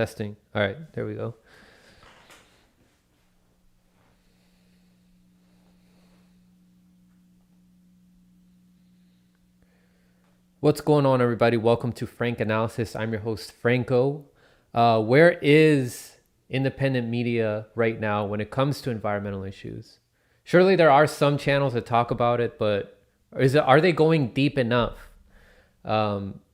Testing. All right, there we go. What's going on, everybody? Welcome to Frank Analysis. I'm your host, Franco. Where is independent media right now when it comes to environmental issues? Surely there are some channels that talk about it, but are they going deep enough?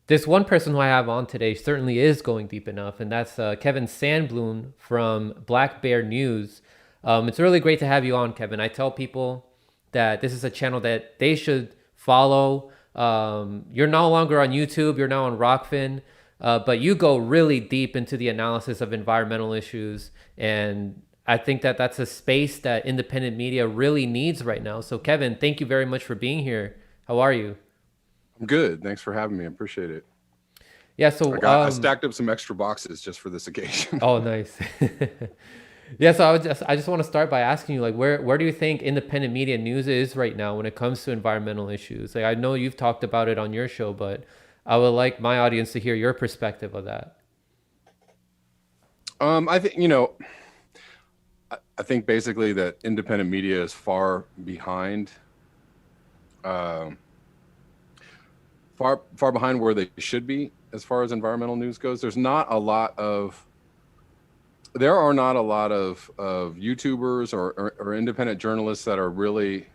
This one person who I have on today certainly is going deep enough, and that's Kevin Sandblum from Black Bear News. It's really great to have you on, Kevin. I tell people that this is a channel that they should follow. You're no longer on YouTube, you're now on Rockfin, but you go really deep into the analysis of environmental issues. And I think that that's a space that independent media really needs right now. So, Kevin, thank you very much for being here. How are you? I'm good. Thanks for having me. I appreciate it. Yeah, so I stacked up some extra boxes just for this occasion. oh, nice. Yeah, so I just want to start by asking you, like, where do you think independent media news is right now when it comes to environmental issues? Like, I know you've talked about it on your show, but I would like my audience to hear your perspective of that. I think I think basically that independent media is far behind, uh, far behind where they should be as far as environmental news goes. There are not a lot of YouTubers or independent journalists that are really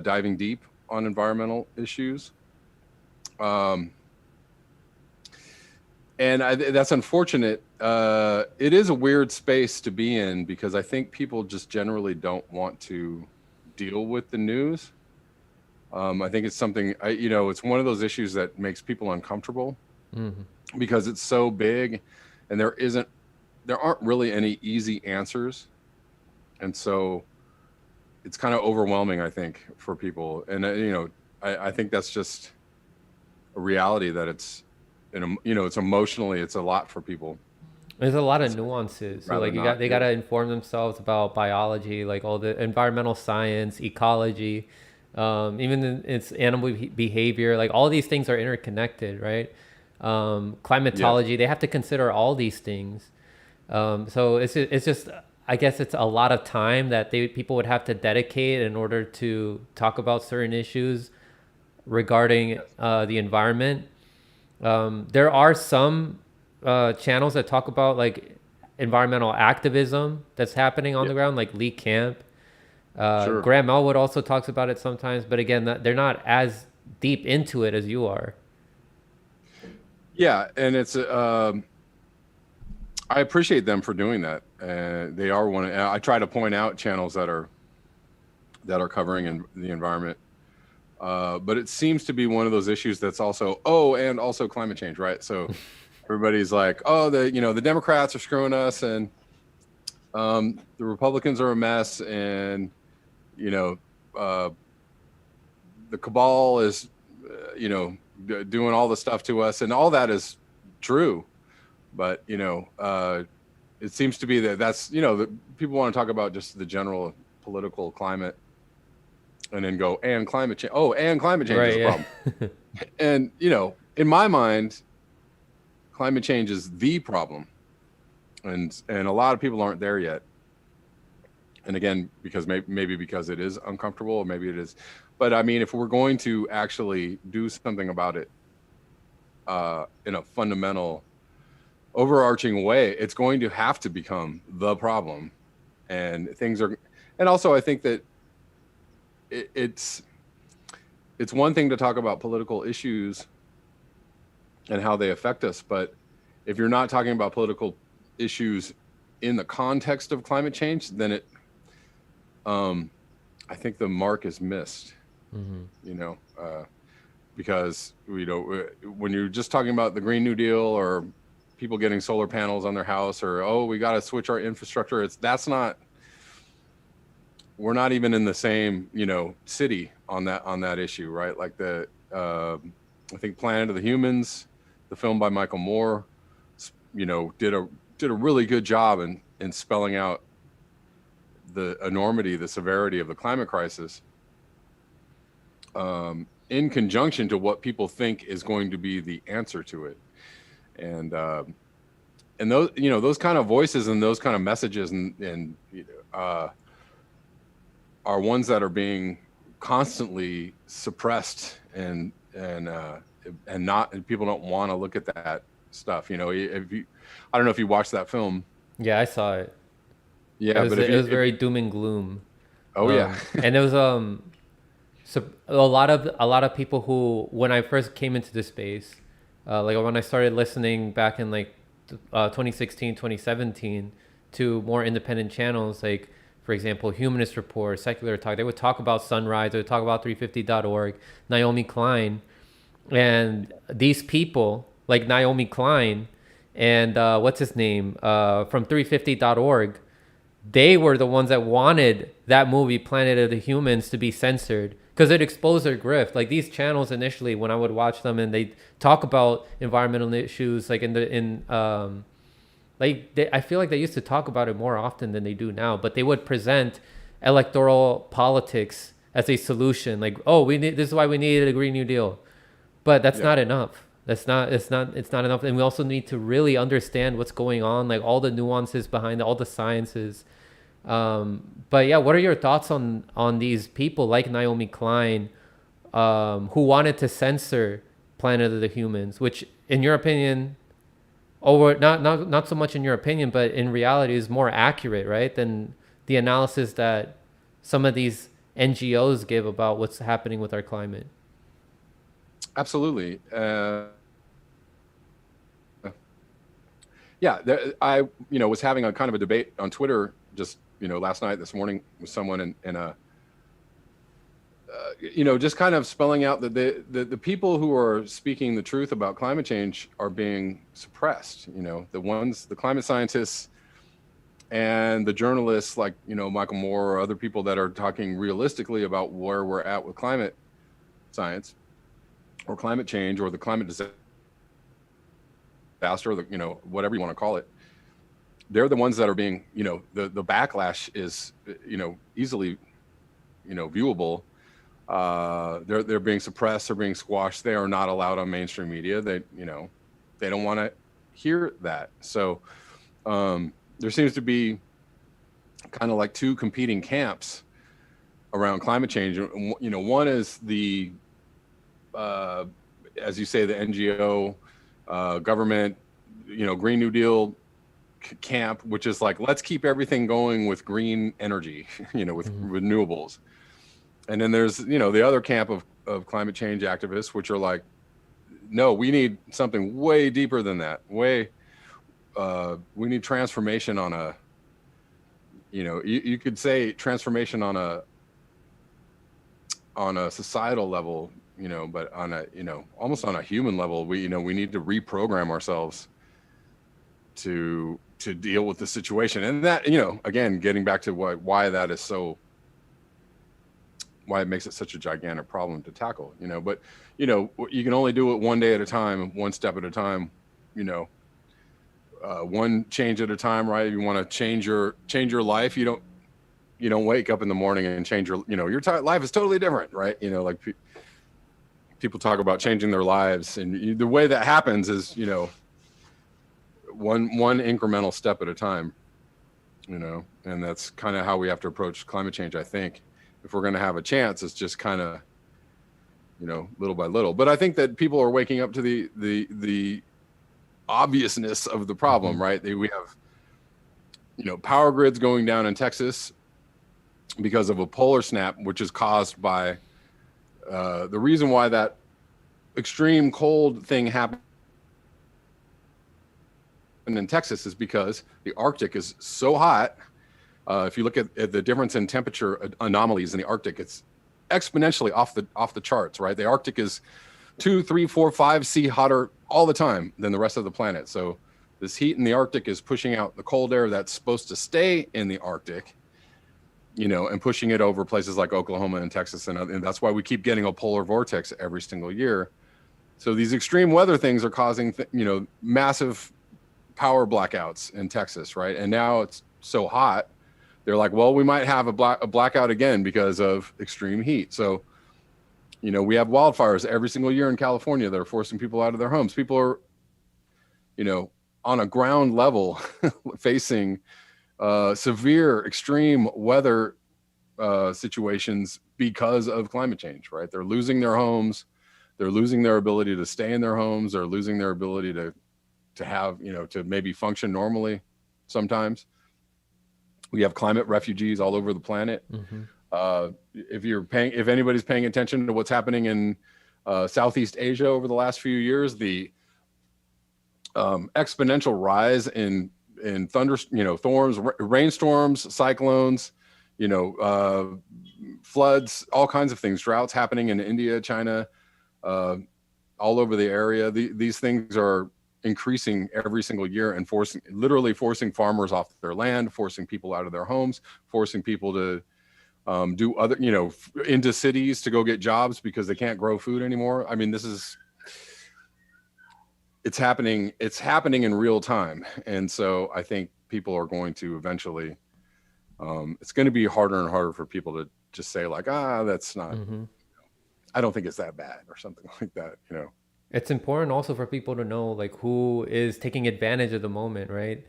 diving deep on environmental issues. Um, that's unfortunate. It is a weird space to be in because I think people just generally don't want to deal with the news. I think it's something, it's one of those issues that makes people uncomfortable Hmm. because it's so big and there aren't really any easy answers. And so it's kind of overwhelming, I think, for people. And, I think that's just a reality that it's emotionally, it's a lot for people. There's a lot of So nuances. So, rather like, not they deal gotta with it. inform themselves about biology, like all the environmental science, ecology, even its animal behavior. Like, all these things are interconnected, right? Yes. Climatology. They have to consider all these things. So it's just, I guess it's a lot of time that people would have to dedicate in order to talk about certain issues regarding Yes. the environment. There are some channels that talk about like environmental activism that's happening on Yeah. the ground, like Lee Camp. Sure. Graham Elwood also talks about it sometimes, but again, they're not as deep into it as you are. Yeah, and I appreciate them for doing that. They are one. I try to point out channels that are covering the environment, but it seems to be one of those issues that's and also climate change, right? So everybody's like, oh, the Democrats are screwing us, and the Republicans are a mess, and you know uh, the cabal is, doing all the stuff to us, and all that is true. But it seems to be that's that people want to talk about just the general political climate, and then go and climate change. Oh, and climate change is Right, a yeah. problem. And in my mind, climate change is the problem, and a lot of people aren't there yet. And again, because maybe because it is uncomfortable, or maybe it is. But I mean, if we're going to actually do something about it in a fundamental, overarching way, it's going to have to become the problem. And things are, and also I think that it, it's it's one thing to talk about political issues and how they affect us, but if you're not talking about political issues in the context of climate change, then um, I think the mark is missed. Hmm. You know, because when you're just talking about the Green New Deal or people getting solar panels on their house, or we got to switch our infrastructure, that's not, we're not even in the same city on that issue, right? Like I think Planet of the Humans, the film by Michael Moore, did a really good job in spelling out the enormity, the severity of the climate crisis, in conjunction to what people think is going to be the answer to it. And and those, you know, those kind of voices and those kind of messages and uh, are ones that are being constantly suppressed and not, and people don't want to look at that stuff. You know, if you, I don't know if you watched that film. Yeah, I saw it. Yeah, but It was if very doom and gloom. oh yeah, And it was so a lot of people who, when I first came into this space, like when I started listening back in like 2016, 2017 to more independent channels, like for example, Humanist Report, Secular Talk, they would talk about Sunrise, they would talk about 350.org, Naomi Klein, and these people like Naomi Klein and what's his name from 350.org, they were the ones that wanted that movie Planet of the Humans to be censored because it exposed their grift. Like these channels initially, when I would watch them and they talk about environmental issues, like I feel like they used to talk about it more often than they do now, but they would present electoral politics as a solution. Like, oh, we need, this is why we needed a Green New Deal, but that's yeah, not enough. It's not enough. And we also need to really understand what's going on, like all the nuances behind it, all the sciences. But yeah, what are your thoughts on these people like Naomi Klein, who wanted to censor Planet of the Humans, which, in your opinion, or not so much in your opinion, but in reality, is more accurate, right, than the analysis that some of these NGOs give about what's happening with our climate? absolutely. Yeah, there, I, you know, was having a kind of a debate on Twitter just, you know, last night, this morning with someone, and you know, just kind of spelling out that the people who are speaking the truth about climate change are being suppressed. You know, the ones, the climate scientists and the journalists like, you know, Michael Moore or other people that are talking realistically about where we're at with climate science or climate change or the climate disaster, or the, you know, whatever you want to call it. They're the ones that are being, you know, the backlash is, you know, easily, you know, viewable. They're being suppressed, they're being squashed. They are not allowed on mainstream media. They, you know, they don't want to hear that. So there seems to be kind of like two competing camps around climate change. You know, one is the as you say, the NGO government, you know, Green New Deal camp, which is like, let's keep everything going with green energy, you know, with Mm-hmm. renewables. And then there's, you know, the other camp of climate change activists, which are like, no, we need something way deeper than that. We need transformation on a, you know, you could say transformation on a societal level, you know, but on a, you know, almost on a human level, we, you know, we need to reprogram ourselves to deal with the situation. And that, you know, again, getting back to why that is so, why it makes it such a gigantic problem to tackle, you know. But, you know, you can only do it one day at a time, one step at a time, you know, one change at a time, right? You want to change your life. You don't wake up in the morning and change your, you know, your life is totally different, right? You know, like people talk about changing their lives, and the way that happens is, you know, one incremental step at a time, you know. And that's kind of how we have to approach climate change, I think. If we're going to have a chance, it's just kind of, you know, little by little. But I think that people are waking up to the obviousness of the problem, right? We have, you know, power grids going down in Texas because of a polar snap, which is caused by the reason why that extreme cold thing happened in Texas is because the Arctic is so hot. If you look at the difference in temperature anomalies in the Arctic, it's exponentially off the charts, right? The Arctic is 2, 3, 4, 5 C hotter all the time than the rest of the planet. So this heat in the Arctic is pushing out the cold air that's supposed to stay in the Arctic, you know, and pushing it over places like Oklahoma and Texas. And that's why we keep getting a polar vortex every single year. So these extreme weather things are causing, you know, massive power blackouts in Texas, right? And now it's so hot, they're like, well, we might have a blackout again because of extreme heat. So, you know, we have wildfires every single year in California that are forcing people out of their homes. People are, you know, on a ground level facing severe extreme weather situations because of climate change, right? They're losing their homes, they're losing their ability to stay in their homes, they're losing their ability to have, to maybe function normally. Sometimes we have climate refugees all over the planet. Mm-hmm. If anybody's paying attention to what's happening in Southeast Asia over the last few years, the exponential rise in storms, rainstorms, cyclones, floods, all kinds of things, droughts happening in India, China, all over the area. These things are increasing every single year and literally forcing farmers off their land, forcing people out of their homes, forcing people to do other, into cities to go get jobs because they can't grow food anymore. I mean, it's happening in real time. And so I think people are going to eventually, it's going to be harder and harder for people to just say like, that's not, Mm-hmm. I don't think it's that bad or something like that, It's important also for people to know like who is taking advantage of the moment, right?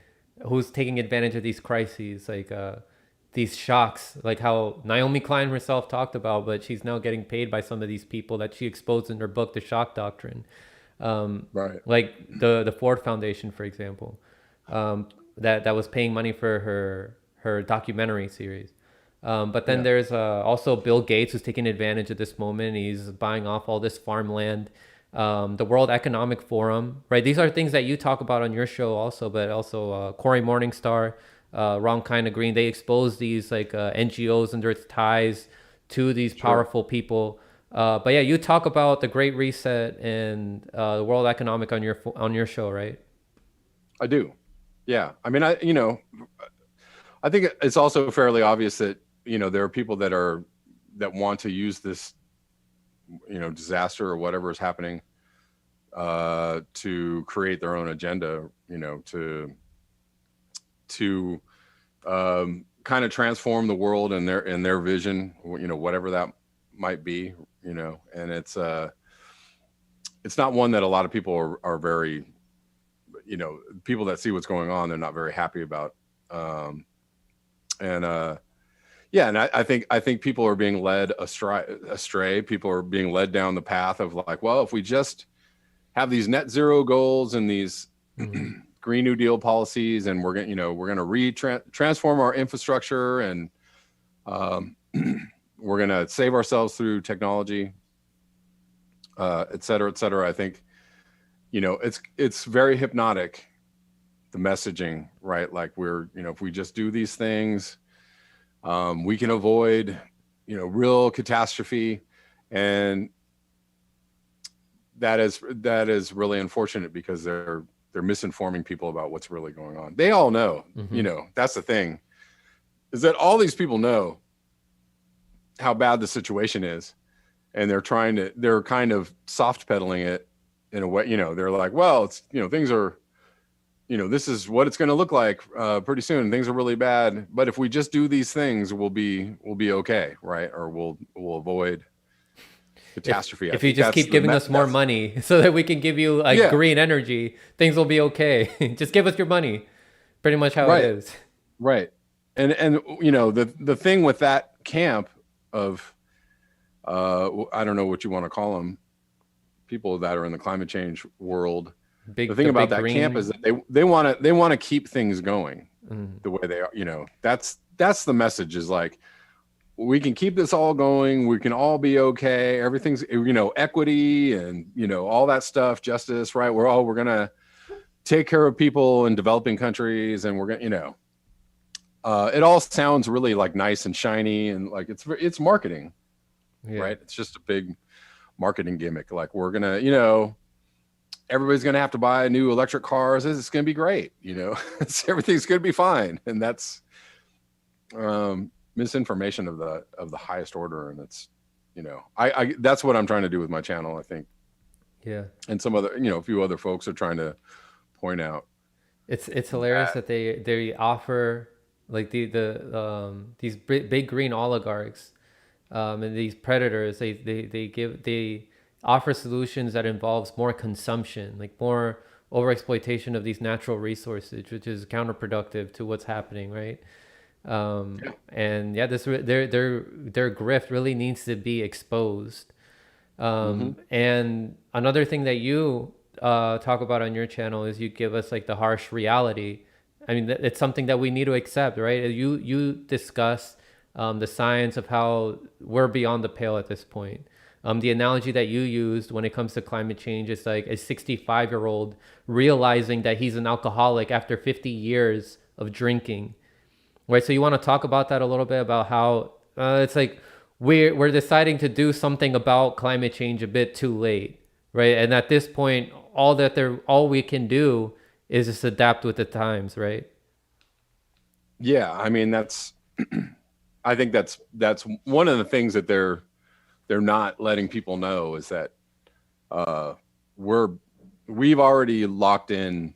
Who's taking advantage of these crises, like these shocks, like how Naomi Klein herself talked about, but she's now getting paid by some of these people that she exposed in her book, The Shock Doctrine. Right. Like the Ford Foundation, for example, that was paying money for her documentary series. But then Yeah. there's also Bill Gates who's taking advantage of this moment. He's buying off all this farmland. The World Economic Forum, right? These are things that you talk about on your show also, but also Cory Morningstar, Wrong Kind of Green. They expose these like NGOs and their ties to these Sure. powerful people. But yeah, you talk about the Great Reset and the World Economic on your show, right? I do. Yeah. I mean, I think it's also fairly obvious that, there are people that want to use this, disaster or whatever is happening, to create their own agenda, to kind of transform the world in their vision, whatever that might be, and it's not one that a lot of people are very, people that see what's going on, they're not very happy about. And yeah, and I think people are being led astray. People are being led down the path of like, well, if we just have these net zero goals and these Mm-hmm. Green New Deal policies, and we're gonna transform our infrastructure, and we're gonna save ourselves through technology, et cetera, et cetera. I think it's very hypnotic, the messaging, right? Like if we just do these things, we can avoid real catastrophe, and that is really unfortunate because they're misinforming people about what's really going on. They all know, Mm-hmm. that's the thing, is that all these people know how bad the situation is, and they're kind of soft pedaling it in a way. They're like, well, it's things are, this is what it's going to look like pretty soon. Things are really bad, but if we just do these things, we'll be okay, right? Or we'll avoid catastrophe. I If you think just that's keep giving us more money so that we can give you like yeah, green energy, things will be okay. Just give us your money. Pretty much how it right, is. right. And the thing with that camp of I don't know what you want to call them, people that are in the climate change world. The thing The about big that camp is green. that they want to keep things going Mm, the way they are. That's the message, is like, we can keep this all going. We can all be okay. Everything's, equity and, all that stuff, justice, right? We're going to take care of people in developing countries, and we're going to, it all sounds really like nice and shiny, and like it's marketing, yeah. right? It's just a big marketing gimmick. Like, we're going to, everybody's going to have to buy new electric cars. It's going to be great. Everything's going to be fine. And that's, misinformation of the highest order. And it's, I that's what I'm trying to do with my channel, I think. Yeah. And some other, a few other folks are trying to point out It's hilarious that. that they offer like these big green oligarchs and these predators they offer solutions that involves more consumption, like overexploitation of these natural resources, which is counterproductive to what's happening, right? Yeah. And yeah, their grift really needs to be exposed. Hmm. And another thing that you talk about on your channel is you give us like the harsh reality. I mean, it's something that we need to accept, right? You discuss the science of how we're beyond the pale at this point. The analogy that you used when it comes to climate change is like a 65-year-old realizing that he's an alcoholic after 50 years of drinking. Right. So you want to talk about that a little bit about how it's like we're deciding to do something about climate change a bit too late, right? And at this point, all we can do is just adapt with the times, right? Yeah, I mean I think that's one of the things that they're not letting people know is that uh, we're we've already locked in,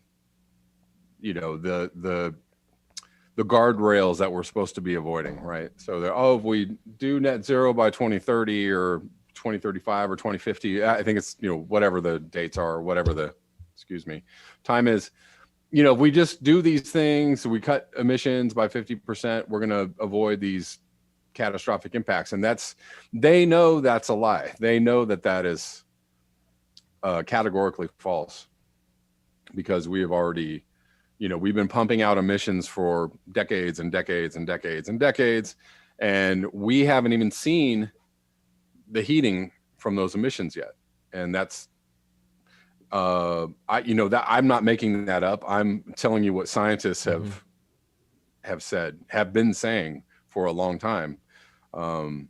the guardrails that we're supposed to be avoiding, right? So if we do net zero by 2030 or 2035 or 2050, I think it's, whatever the dates are, whatever the, excuse me, time is, if we just do these things, we cut emissions by 50%, we're going to avoid these catastrophic impacts. And they know that's a lie. They know that is categorically false, because we have already, we've been pumping out emissions for decades and decades and decades and decades, and we haven't even seen the heating from those emissions yet. And that's, that I'm not making that up. I'm telling you what scientists Mm-hmm. have been saying for a long time. The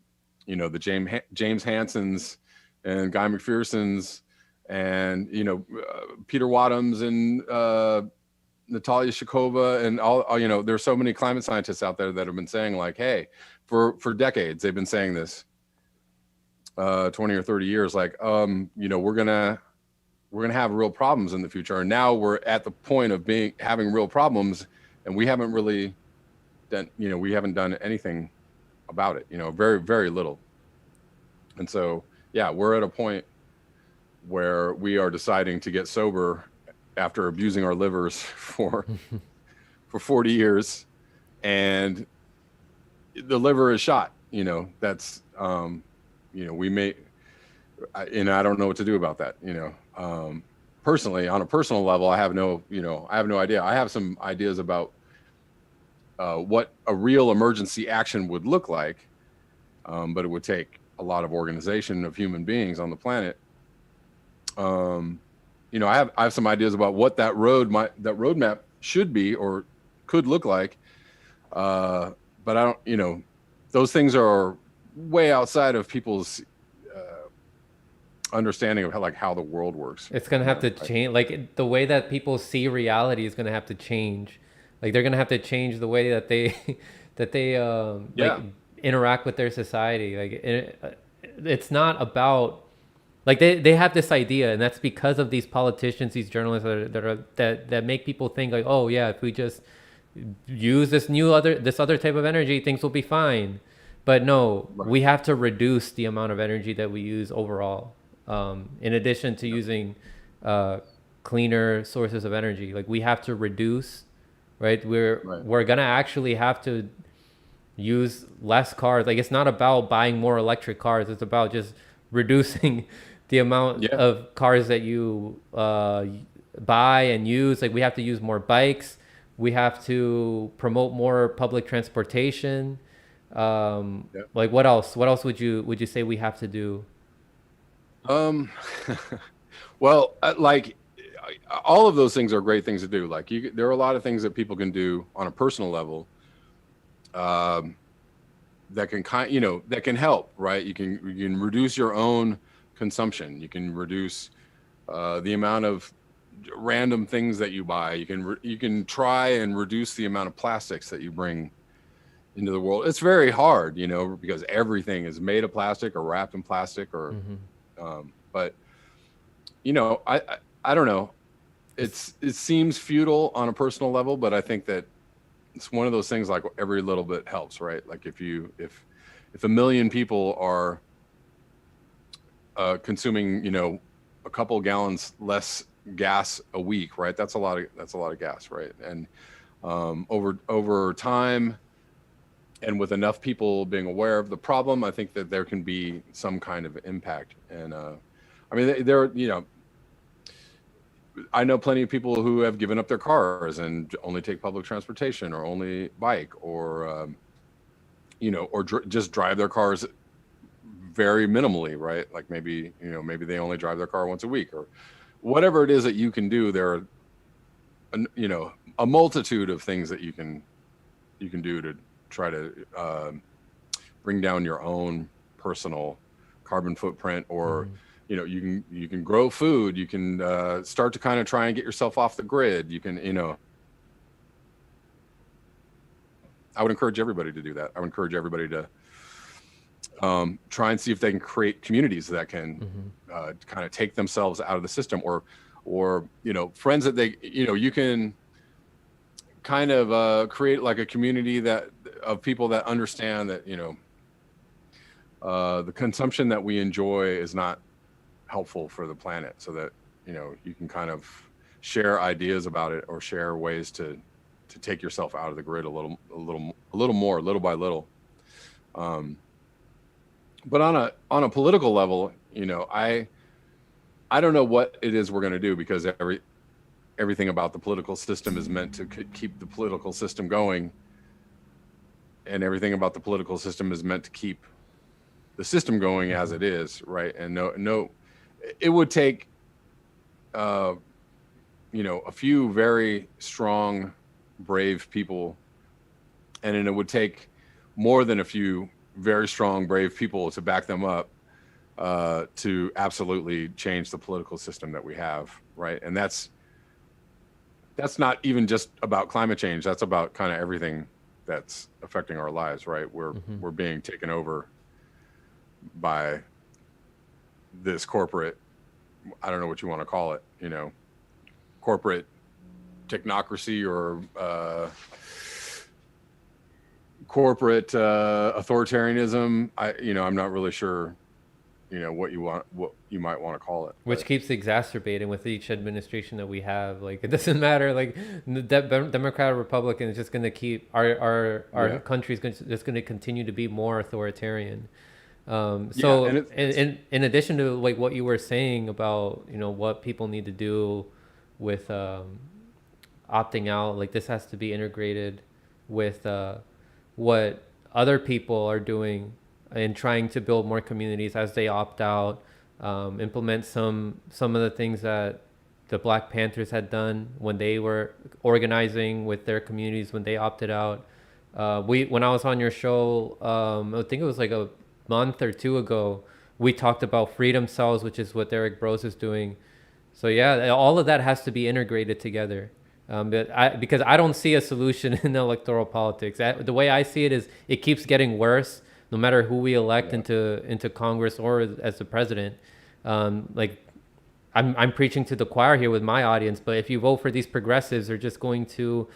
James Hansons and Guy McPherson's and Peter Wadhams and Natalia Shakova and all, there's so many climate scientists out there that have been saying, like, hey, for decades they've been saying this, 20 or 30 years, like, we're gonna have real problems in the future. And now we're at the point of having real problems, and we haven't really done anything about it, very, very little. And so, yeah, we're at a point where we are deciding to get sober after abusing our livers for 40 years, and the liver is shot. That's we may, and I don't know what to do about that. Personally, on a personal level, I have no idea. I have some ideas about what a real emergency action would look like, but it would take a lot of organization of human beings on the planet. I have some ideas about what that roadmap should be or could look like, but I don't. Those things are way outside of people's understanding of how the world works. It's gonna have to change. Like the way that people see reality is gonna have to change. Like they're gonna have to change the way that they that they like Yeah. interact with their society. It's not about like they have this idea, and that's because of these politicians, these journalists that make people think like, oh yeah, if we just use this other type of energy, things will be fine. But no, Right. we have to reduce the amount of energy that we use overall. In addition to using cleaner sources of energy, like we have to reduce, right? Right. We're gonna actually have to use less cars. Like it's not about buying more electric cars. It's about just reducing the amount Yeah. of cars that you buy and use. Like we have to use more bikes. We have to promote more public transportation. Yeah. Like what else? What else would you say we have to do? Um. Well, all of those things are great things to do. Like there are a lot of things that people can do on a personal level, um, that can that can help. Right. You can reduce your own consumption. You can reduce the amount of random things that you buy. You can try and reduce the amount of plastics that you bring into the world. It's very hard, because everything is made of plastic or wrapped in plastic, or Mm-hmm. but I don't know. It seems futile on a personal level, but I think that it's one of those things, like every little bit helps, right? Like if a million people are consuming, a couple gallons less gas a week, right? That's a lot of gas, right? And over time, and with enough people being aware of the problem, I think that there can be some kind of impact. And I mean, there, I know plenty of people who have given up their cars and only take public transportation or only bike, or or just drive their cars very minimally, right? Like maybe maybe they only drive their car once a week, or whatever it is that you can do. There are a multitude of things that you can do to try to bring down your own personal carbon footprint, or Mm-hmm. you can grow food, you can start to kind of try and get yourself off the grid. You can I would encourage everybody to do that. I would encourage everybody to try and see if they can create communities that can Mm-hmm. kind of take themselves out of the system, or friends that they you can kind of create like a community that of people that understand that the consumption that we enjoy is not helpful for the planet, so that you can kind of share ideas about it, or share ways to take yourself out of the grid a little more, little by little. But on a political level, I don't know what it is we're going to do, because everything about the political system is meant to keep the political system going, and everything about the political system is meant to keep the system going as it is, right? And no, it would take a few very strong, brave people, and then it would take more than a few very strong, brave people to back them up, to absolutely change the political system that we have, right? And that's not even just about climate change. That's about kind of everything that's affecting our lives, right? Mm-hmm. We're being taken over by this corporate, I don't know what you want to call it, corporate technocracy, or corporate authoritarianism. I'm not really sure, what you might want to call it, Which but keeps exacerbating with each administration that we have. Like, it doesn't matter. Like, the Democrat or Republican is just going to keep our yeah, country's just going to continue to be more authoritarian. yeah, So and in addition to like what you were saying about what people need to do with opting out, like this has to be integrated with what other people are doing and trying to build more communities as they opt out, implement some of the things that the Black Panthers had done when they were organizing with their communities when they opted out. When I was on your show, I think it was like a month or two ago, we talked about freedom cells, which is what Derek Bros is doing. So yeah, all of that has to be integrated together. Because I don't see a solution in electoral politics. The way I see it is it keeps getting worse, no matter who we elect yeah, into Congress or as the president. Like I'm preaching to the choir here with my audience, but if you vote for these progressives, they're just going to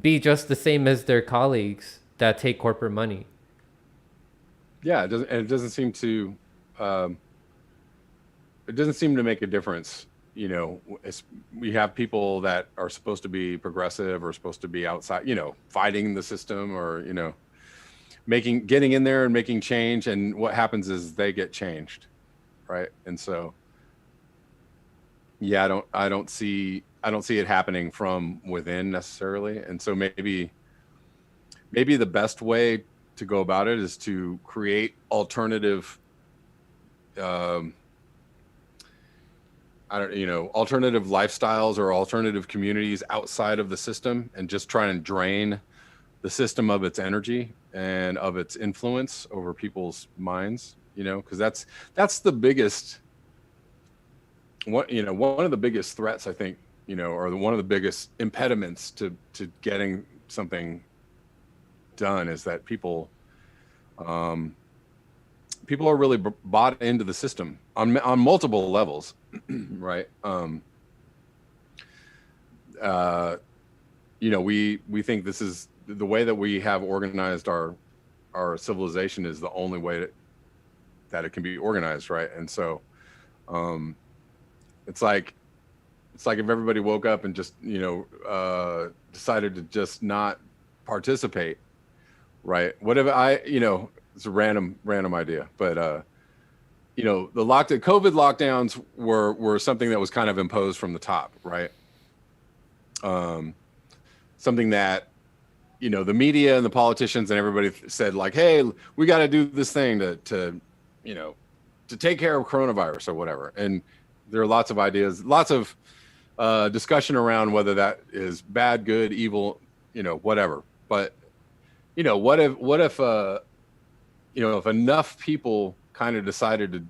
be just the same as their colleagues that take corporate money. yeah, it doesn't seem to um, make a difference. We have people that are supposed to be progressive, or supposed to be outside, fighting the system, or getting in there and making change, and what happens is they get changed, right? And so, yeah, I don't see it happening from within necessarily. And so maybe the best way to go about it is to create alternative um, alternative lifestyles, or alternative communities outside of the system, and just try and drain the system of its energy and of its influence over people's minds, because that's the biggest, one of the biggest threats, I think, or one of the biggest impediments to getting something done, is that um, people are really bought into the system on multiple levels, right? Uh, we think this is the way that we have organized our civilization, is the only way that it can be organized, right? And so, it's like it's like if everybody woke up and just, decided to just not participate, right? Whatever it's a random idea, but the COVID lockdowns were something that was kind of imposed from the top, right? Um, Something that the media and the politicians and everybody said like, hey, we got to do this thing to you know to take care of coronavirus or whatever. And there are lots of ideas, lots of discussion around whether that is bad, good, evil, whatever. But what if enough people kind of decided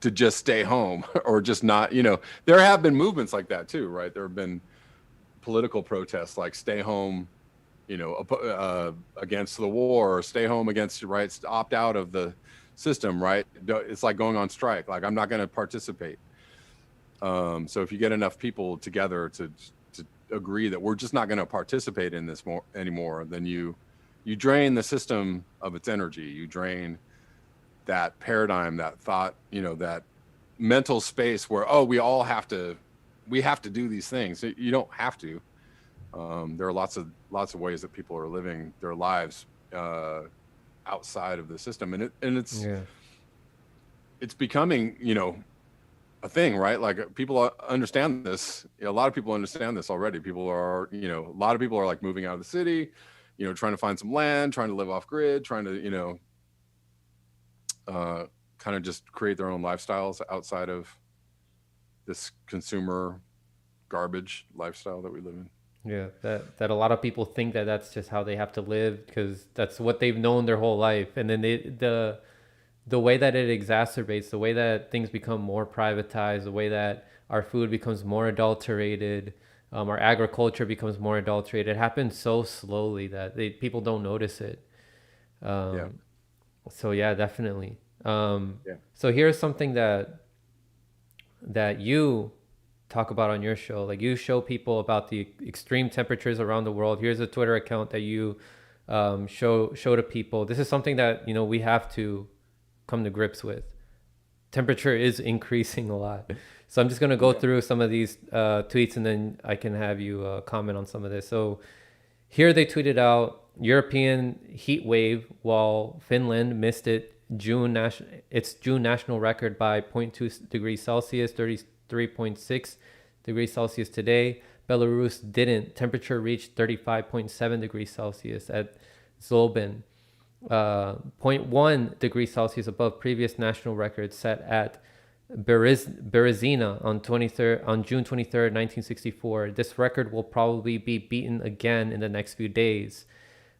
to just stay home or just not, there have been movements like that too, right? There have been political protests like stay home, against the war, or stay home against your rights, opt out of the system, right? It's like going on strike. Like, I'm not going to participate. So if you get enough people together to agree that we're just not going to participate in this anymore, then you drain the system of its energy. You drain that paradigm, that thought, that mental space where, oh, we have to do these things. You don't have to. There are lots of ways that people are living their lives outside of the system, and Yeah. it's becoming a thing, right? Like, people understand this. A lot of people understand this already. People are, a lot of people are like moving out of the city, trying to find some land, trying to live off grid, trying to kind of just create their own lifestyles outside of this consumer garbage lifestyle that we live in. Yeah, that a lot of people think that that's just how they have to live because that's what they've known their whole life, and then the way that it exacerbates, the way that things become more privatized, the way that our food becomes more adulterated, our agriculture becomes more adulterated. It happens so slowly that people don't notice it. Yeah. So yeah, definitely. Yeah. So here's something that you talk about on your show. Like, you show people about the extreme temperatures around the world. Here's a Twitter account that you show to people. This is something that we have to come to grips with. Temperature is increasing a lot. So I'm just going to go through some of these tweets, and then I can have you comment on some of this. So here they tweeted out European heat wave while Finland missed its June national record by zero point 0.2 degrees Celsius, 33.6 degrees Celsius today. Belarus didn't. Temperature reached 35.7 degrees Celsius at Zlobin. Zero point 0.1 degrees Celsius above previous national record set at Berezina on June 23rd, 1964. This record will probably be beaten again in the next few days.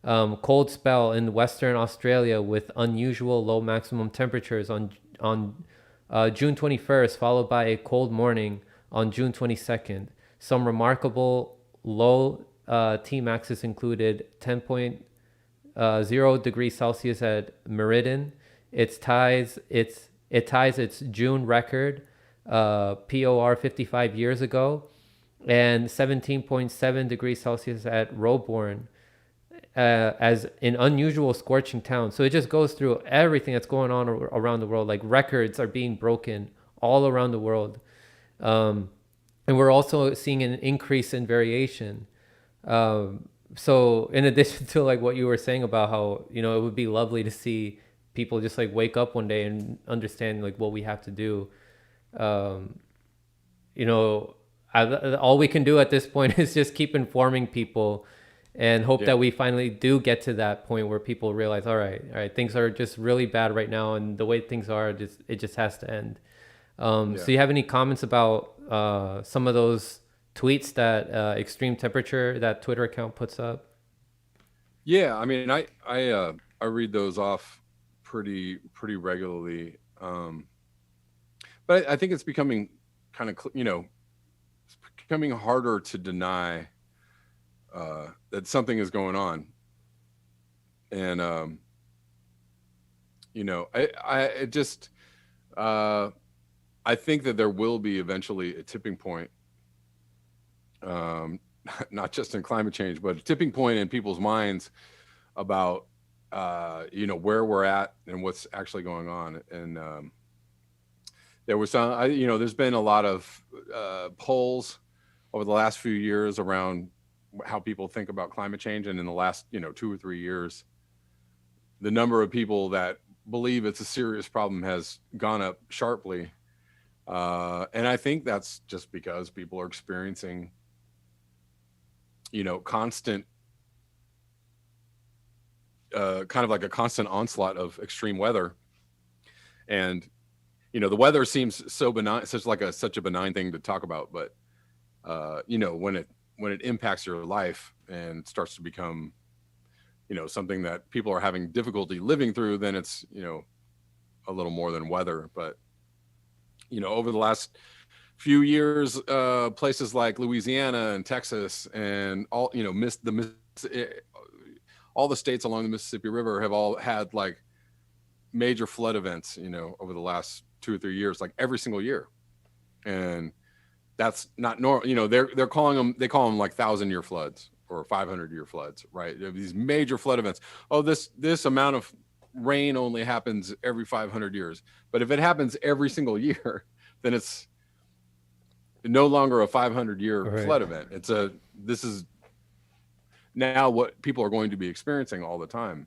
Cold spell in Western Australia with unusual low maximum temperatures on June 21st, followed by a cold morning on June 22nd. Some remarkable low T-maxes included 10.0 degrees Celsius at Meriden. It ties its June record, POR 55 years ago, and 17.7 degrees Celsius at Roebourne, as an unusual scorching town. So it just goes through everything that's going on around the world. Like, records are being broken all around the world. And we're also seeing an increase in variation. So in addition to like what you were saying about how, it would be lovely to see people just like wake up one day and understand like what we have to do. All we can do at this point is just keep informing people and hope that we finally do get to that point where people realize, all right, things are just really bad right now, and the way things are, it just has to end. So you have any comments about some of those tweets that extreme temperature that Twitter account puts up? Yeah, I mean, I read those off pretty regularly, but I think it's becoming kind of it's becoming harder to deny that something is going on, and I think that there will be eventually a tipping point, not just in climate change, but a tipping point in people's minds about where we're at and what's actually going on. And there was some, there's been a lot of polls over the last few years around how people think about climate change. And in the last, 2 or 3 years, the number of people that believe it's a serious problem has gone up sharply. And I think that's just because people are experiencing, constant, kind of like a constant onslaught of extreme weather. And, the weather seems so benign, such a benign thing to talk about. But, when it impacts your life and starts to become, something that people are having difficulty living through, then it's, a little more than weather. But, over the last few years, places like Louisiana and Texas and all, all the states along the Mississippi River have all had like major flood events, over the last 2 or 3 years, like every single year. And that's not normal. They call them like 1,000-year floods or 500-year floods, right? These major flood events. Oh, this amount of rain only happens every 500 years. But if it happens every single year, then it's no longer a 500-year Right. flood event. This is now what people are going to be experiencing all the time.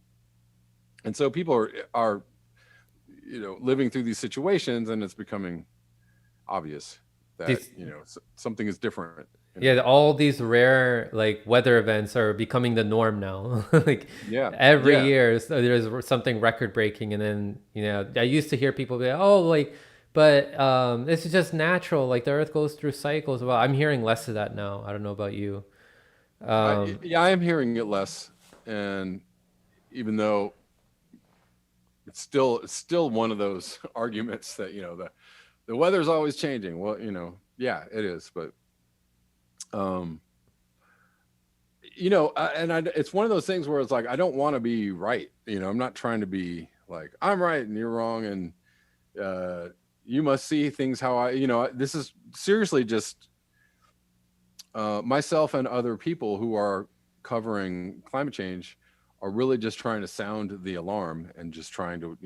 And so people are living through these situations, and it's becoming obvious that, These, something is different. yeah, all these rare like weather events are becoming the norm now. Like Yeah. every Yeah. year there's something record breaking, and then I used to hear people be like, oh, like, but this is just natural. Like the Earth goes through cycles. Well, I'm hearing less of that now. I don't know about you. I am hearing it less. And even though it's still one of those arguments that, the weather's always changing. Well, yeah, it is. But, it's one of those things where it's like, I don't want to be right. I'm not trying to be like, I'm right and you're wrong. And, you must see things how this is seriously just, myself and other people who are covering climate change are really just trying to sound the alarm and just trying to,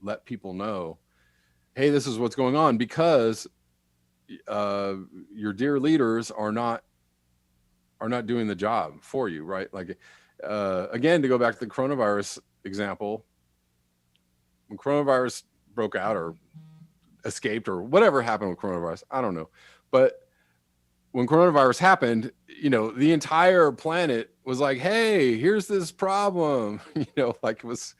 let people know, hey, this is what's going on, because your dear leaders are not doing the job for you, right? Like, again, to go back to the coronavirus example, when coronavirus broke out or escaped or whatever happened with coronavirus, I don't know. But when coronavirus happened, the entire planet was like, hey, here's this problem, like it was,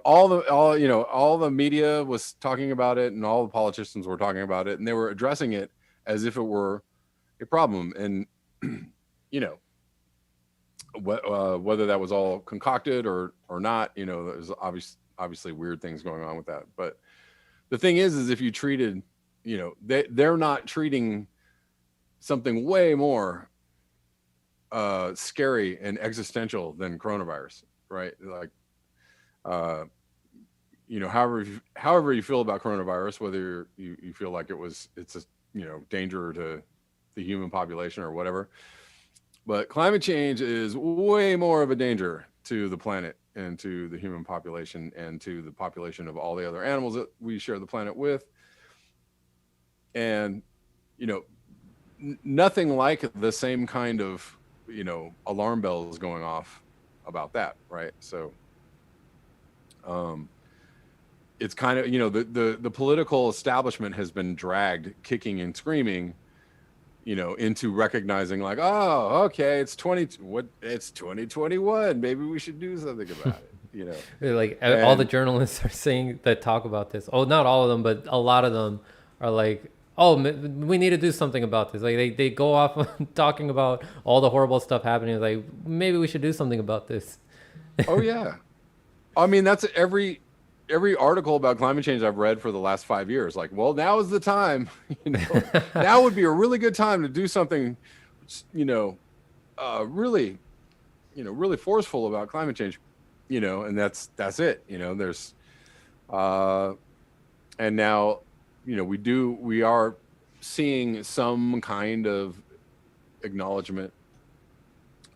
all the media was talking about it, and all the politicians were talking about it, and they were addressing it as if it were a problem. And, whether that was all concocted or not, there's obviously weird things going on with that. But the thing is if you treated, they're not treating something way more scary and existential than coronavirus, right? Like, however you feel about coronavirus, whether you feel like it's a danger to the human population or whatever, but climate change is way more of a danger to the planet and to the human population and to the population of all the other animals that we share the planet with. And nothing like the same kind of alarm bells going off about that, right? So it's kind of the political establishment has been dragged kicking and screaming into recognizing like, oh, okay, it's 2021, maybe we should do something about it. Like all the And journalists are saying that talk about this. Oh, not all of them, but a lot of them are like, oh, we need to do something about this. Like they go off on talking about all the horrible stuff happening. Like maybe we should do something about this. oh yeah, I mean, that's every article about climate change I've read for the last 5 years. Like, well, now is the time. Now would be a really good time to do something, really, really forceful about climate change. And that's it. There's, and now, we are seeing some kind of acknowledgement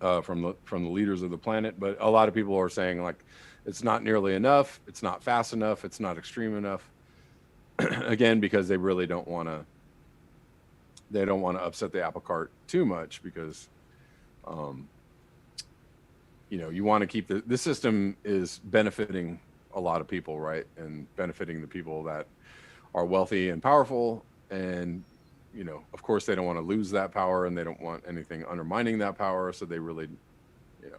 from the leaders of the planet, but a lot of people are saying like, it's not nearly enough. It's not fast enough. It's not extreme enough. again, because they really don't want to, they don't want to upset the apple cart too much, because um, you know, you want to keep the system is benefiting a lot of people, right, and benefiting the people that are wealthy and powerful, and you know, of course, they don't want to lose that power, and they don't want anything undermining that power, so they really, you know,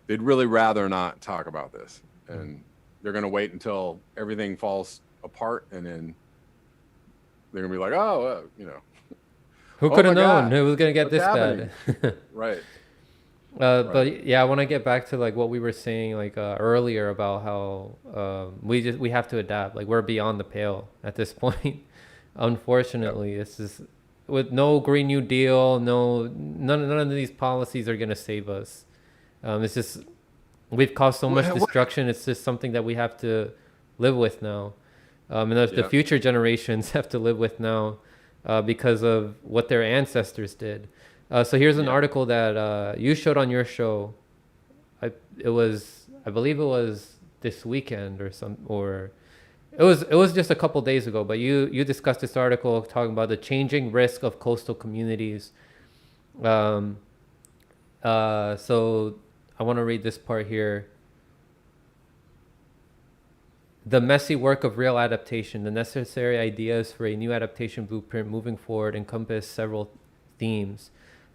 they'd really rather not talk about this, and they're going to wait until everything falls apart, and then they're going to be like, oh, you know, Who oh could have my known god, it was gonna get what's this happening? bad? Right, right. But yeah, I want to get back to like what we were saying like earlier about how we have to adapt. Like we're beyond the pale at this point. Yep. Unfortunately, it's just with no Green New Deal, none of these policies are gonna save us. It's just we've caused so much What? destruction. It's just something that we have to live with now, and the Yeah, future generations have to live with now because of what their ancestors did. So here's an yeah. article that you showed on your show. I believe it was this weekend or it was just a couple days ago. But you discussed this article talking about the changing risk of coastal communities. Um, so I want to read this part here. The messy work of real adaptation, the necessary ideas for a new adaptation blueprint moving forward encompass several themes.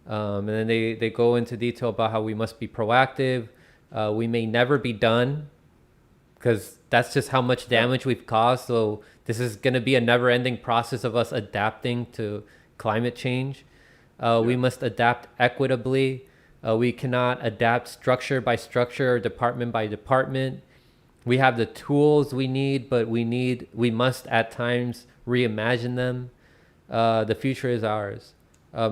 And then they go into detail about how we must be proactive. We may never be done because that's just how much Yep. damage we've caused. So this is going to be a never ending process of us adapting to climate change. We Yep. must adapt equitably. We cannot adapt structure by structure or department by department. We have the tools we need, but we must at times reimagine them. The future is ours.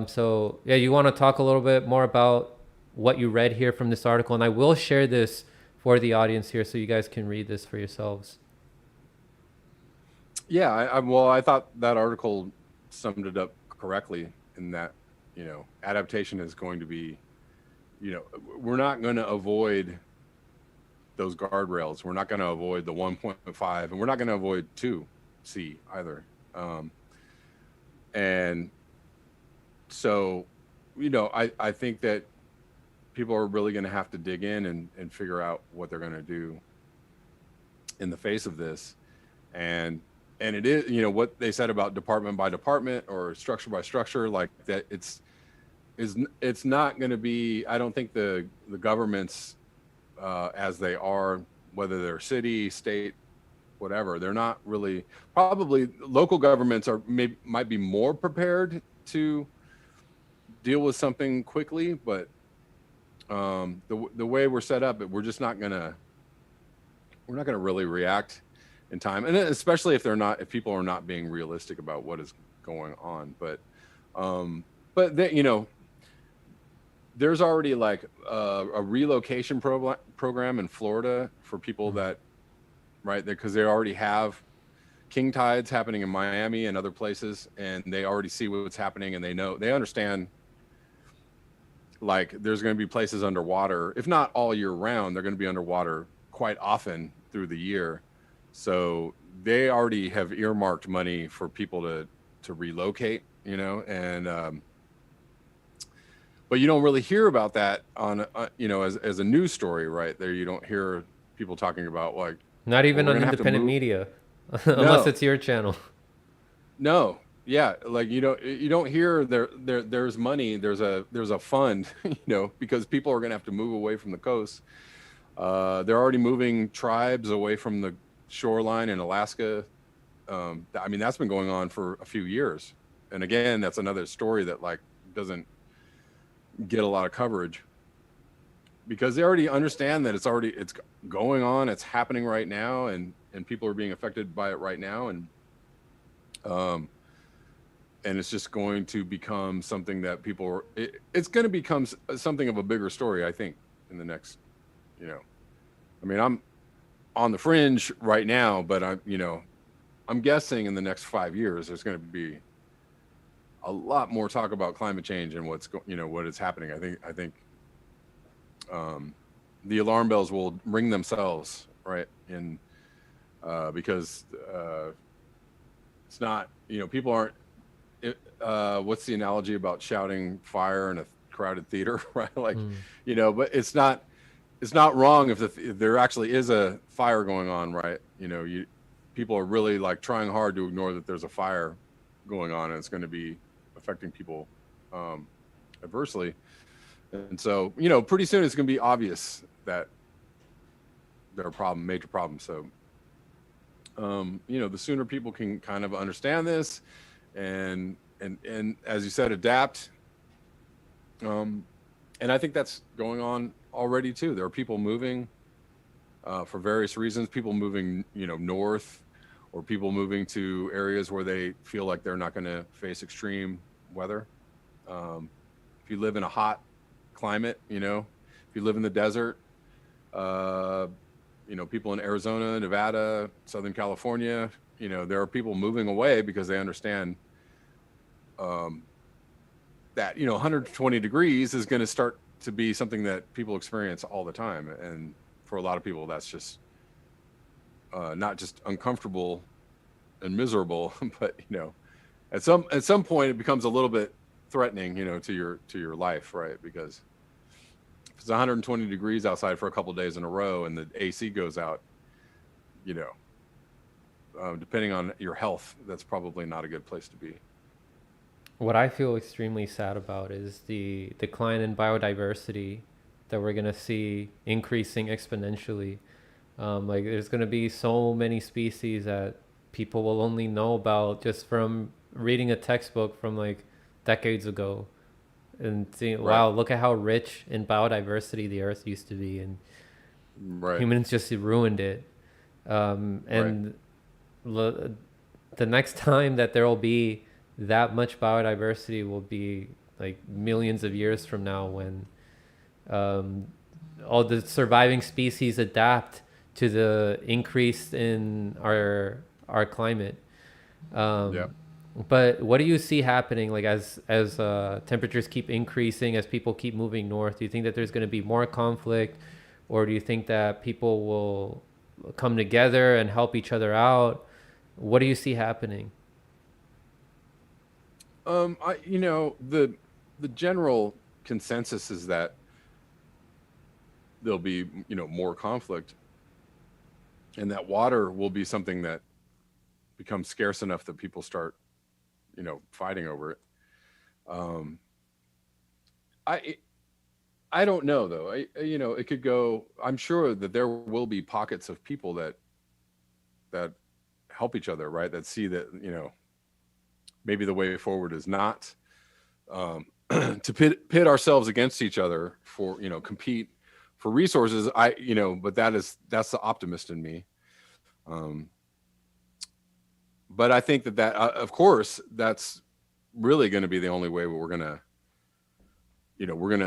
So yeah, you want to talk a little bit more about what you read here from this article, and I will share this for the audience here so you guys can read this for yourselves. Yeah, well, I thought that article summed it up correctly, in that, you know, adaptation is going to be, you know, we're not going to avoid those guardrails. We're not going to avoid the 1.5, and we're not going to avoid 2C either. Um, and so, you know, I think that people are really going to have to dig in and figure out what they're going to do in the face of this. And it is, you know, what they said about department by department or structure by structure, like that, it's not going to be, I don't think the governments as they are, whether they're city, state, whatever, they're not really, probably local governments are maybe might be more prepared to deal with something quickly, but the way we're set up, we're just not gonna, we're not gonna really react in time, and especially if they're not, if people are not being realistic about what is going on. But they, you know, there's already like a relocation program in Florida for people that, right there, because they already have king tides happening in Miami and other places, and they already see what's happening, and they know, they understand, like there's going to be places underwater, if not all year round, they're going to be underwater quite often through the year. So they already have earmarked money for people to relocate, you know, and but you don't really hear about that on you know, as a news story, right there. You don't hear people talking about like, Not well, even we're on gonna have to independent move. media, unless No, it's your channel. no, yeah, like you don't hear there's money, there's a fund, you know, because people are gonna have to move away from the coast. They're already moving tribes away from the shoreline in Alaska. I mean, that's been going on for a few years, and again, that's another story that like doesn't get a lot of coverage, because they already understand that it's going on, it's happening right now, and people are being affected by it right now, um and it's just going to become something that people are, it's going to become something of a bigger story, I think, in the next, you know, I mean, I'm on the fringe right now, but I'm, you know, I'm guessing in the next 5 years there's going to be a lot more talk about climate change and you know, what is happening. I think um, the alarm bells will ring themselves, right? And because It's not, people aren't, what's the analogy about shouting fire in a crowded theater, right? Like, Mm. but it's not wrong if there actually is a fire going on, right? People are really like trying hard to ignore that there's a fire going on, and it's going to be affecting people um, adversely. And so, pretty soon it's going to be obvious that there are major problems. So, the sooner people can kind of understand this, and as you said, adapt. Um, and I think that's going on already too. There are people moving for various reasons. People moving, north, or people moving to areas where they feel like they're not going to face extreme weather. Um, if you live in a hot climate, if you live in the desert, uh, people in Arizona, Nevada, Southern California, there are people moving away because they understand um, that 120 degrees is going to start to be something that people experience all the time, and for a lot of people, that's just not just uncomfortable and miserable, but at some point it becomes a little bit threatening, to your life, right? Because if it's 120 degrees outside for a couple of days in a row and the AC goes out, you know, depending on your health, that's probably not a good place to be. What I feel extremely sad about is the decline in biodiversity that we're gonna see increasing exponentially. Like there's gonna be so many species that people will only know about just from reading a textbook from like decades ago, and seeing, Right. wow, look at how rich in biodiversity the Earth used to be, and Right. humans just ruined it. Right. And the next time that there will be that much biodiversity will be like millions of years from now, when um, all the surviving species adapt to the increase in our climate. Yeah. Um, but what do you see happening, like as temperatures keep increasing, as people keep moving north? Do you think that there's going to be more conflict, or do you think that people will come together and help each other out? What do you see happening? The general consensus is that there'll be, more conflict, and that water will be something that becomes scarce enough that people start, fighting over it. Um, I I don't know though. It could go. I'm sure that there will be pockets of people that help each other, right? That see that, maybe the way forward is not um, to pit ourselves against each other for, compete for resources. But that's the optimist in me. Um, but I think that of course, that's really going to be the only way we're going to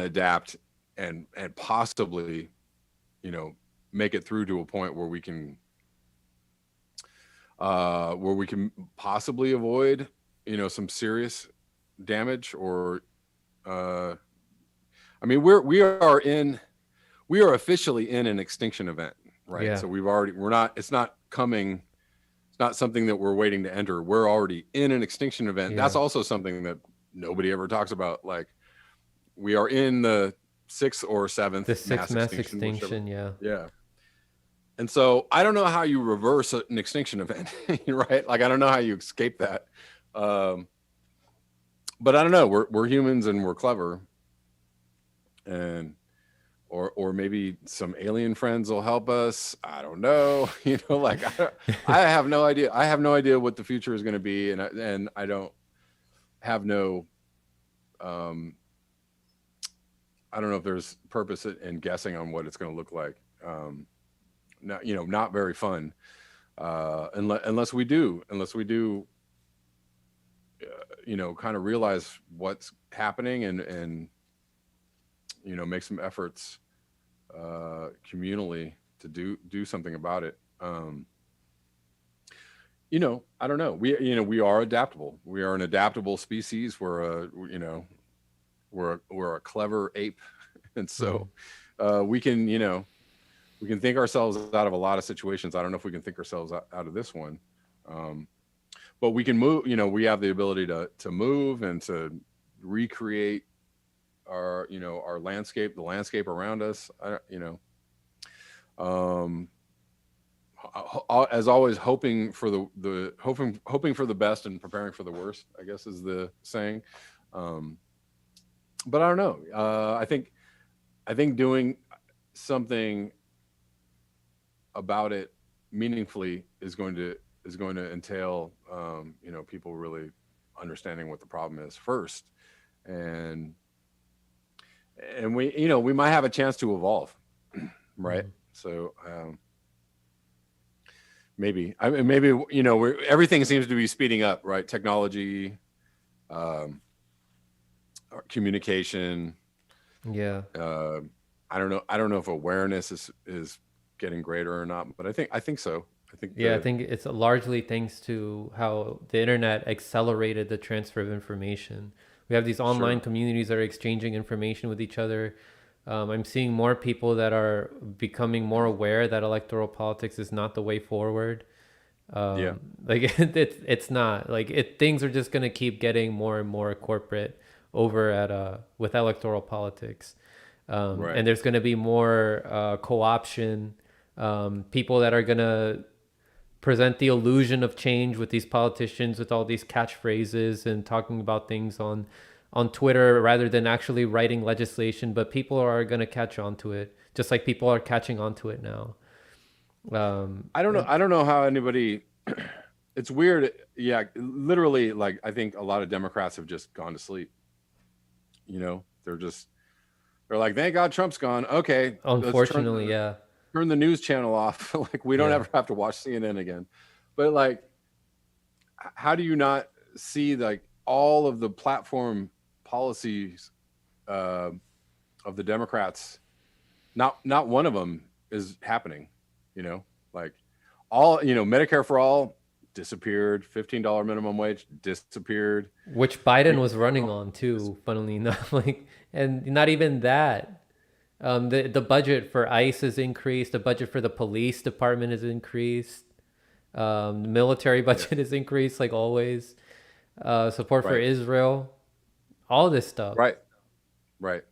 adapt and possibly, you know, make it through to a point where we can possibly avoid, some serious damage. Or uh I mean, we are officially in an extinction event, right? Yeah, So we're not, it's not coming, it's not something that we're waiting to enter. We're already in an extinction event. That's yeah. also something that nobody ever talks about. Like, we are in the sixth or The seventh sixth mass mass extinction, whichever. extinction. Yeah. Yeah. And so I don't know how you reverse an extinction event, right? Like, I don't know how you escape that. Um, but I don't know. We're humans and we're clever, and or maybe some alien friends will help us. I don't know. Like, I have no idea. I have no idea what the future is going to be, and I don't have no. Um, I don't know if there's purpose in guessing on what it's going to look like. Not very fun. Unless we do, kind of realize what's happening, and make some efforts communally to do something about it. I don't know. We are adaptable. We are an adaptable species. We're a clever ape, and Mm. so we can think ourselves out of a lot of situations. I don't know if we can think ourselves out of this one. Um, but we can move. We have the ability to move and to recreate our landscape, the landscape around us. Um, as always, hoping for the hoping for the best and preparing for the worst, I guess is the saying. Um, but I don't know. I think doing something about it meaningfully is going to entail people really understanding what the problem is first, and we might have a chance to evolve, right? Mhm. So maybe everything seems to be speeding up, right? Technology, um, communication. Yeah. Uh, I don't know if awareness is getting greater or not, but I think so. I think Yeah, I the think it's largely thanks to how the internet accelerated the transfer of information. We have these online Sure. communities that are exchanging information with each other. I'm seeing more people that are becoming more aware that electoral politics is not the way forward. Yeah. Like it's not like things are just gonna keep getting more and more corporate over at with electoral politics, Right. and there's gonna be more co-option, people that are gonna present the illusion of change with these politicians with all these catchphrases and talking about things on Twitter rather than actually writing legislation. But people are gonna catch on to it, just like people are catching on to it now. I don't know. And I don't know how anybody. It's weird. Yeah, literally. Like I think a lot of Democrats have just gone to sleep. They're like, thank God Trump's gone. Okay, let's unfortunately, yeah, turn the news channel off. Like we don't yeah. ever have to watch CNN again. But like, how do you not see like all of the platform policies uh, of the Democrats? Not one of them is happening. You know, like Medicare for all disappeared. $15 minimum wage disappeared. Which Biden Green was New running Deal on too, funnily enough. Like, and not even that. The budget for ICE is increased. The budget for the police department is increased. The military yeah, budget is increased, like always. Support for right, Israel, all this stuff. right, right.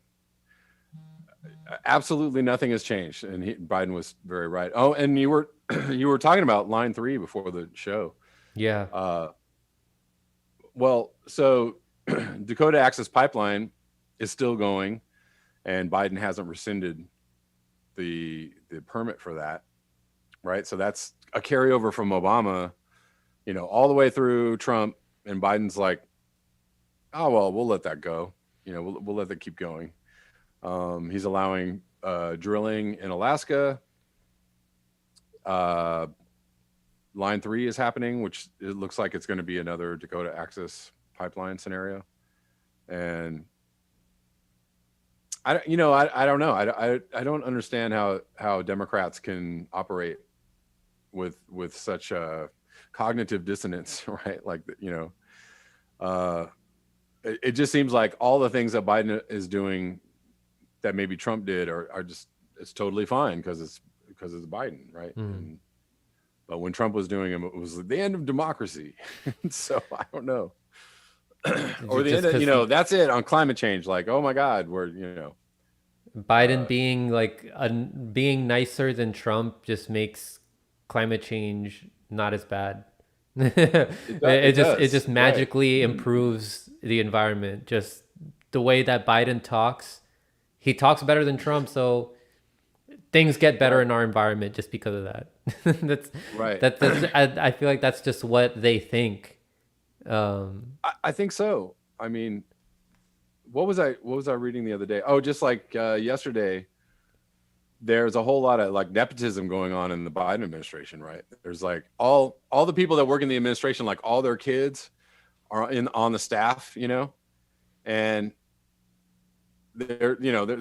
Absolutely nothing has changed, and Biden was very right. Oh, and you were you were talking about line 3 before the show. Yeah, Uh, well, so Dakota Access Pipeline is still going, and Biden hasn't rescinded the permit for that, right? So that's a carryover from Obama, all the way through Trump, and Biden's like, oh well, we'll let that go. We'll let that keep going. He's allowing drilling in Alaska. Uh, Line 3 is happening, which it looks like it's going to be another Dakota Access Pipeline scenario. And I don't know. I don't understand how Democrats can operate with such cognitive dissonance, right? Like uh, it just seems like all the things that Biden is doing that maybe Trump did are just it's totally fine because it's Biden, right? mm. But when Trump was doing them, it was the end of democracy. So I don't know, or the Just end of because that's it on climate change. Like, oh my God, we're Biden uh, being being nicer than Trump just makes climate change not as bad. it, it it does, just right? magically improves the environment. Just the way that Biden talks, he talks better than Trump, so things get better Right, in our environment just because of that. that's right. I feel like that's just what they think. Um, I think so. I mean, what was I reading the other day? Oh, just like yesterday, there's a whole lot of like nepotism going on in the Biden administration, right? There's like all the people that work in the administration, like all their kids are on the staff, and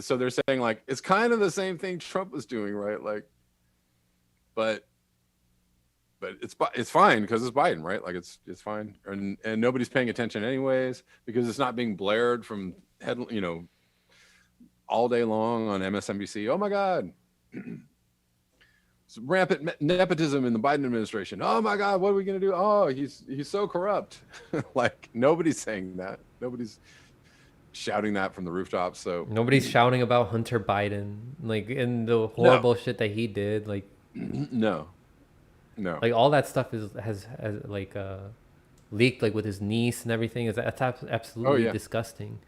so they're saying like it's kind of the same thing Trump was doing, right? Like, but it's fine because it's Biden, right? Like it's fine, and nobody's paying attention anyways because it's not being blared from head, all day long on MSNBC. Oh my God. rampant nepotism in the Biden administration. Oh my God, what are we going to do? Oh, he's so corrupt. Like nobody's saying that. Nobody's shouting that from the rooftops. So Nobody's shouting about Hunter Biden, like, and the no, horrible shit that he did. no, no. Like all that stuff has like leaked, like with his niece and everything. That's Oh absolutely yeah. disgusting.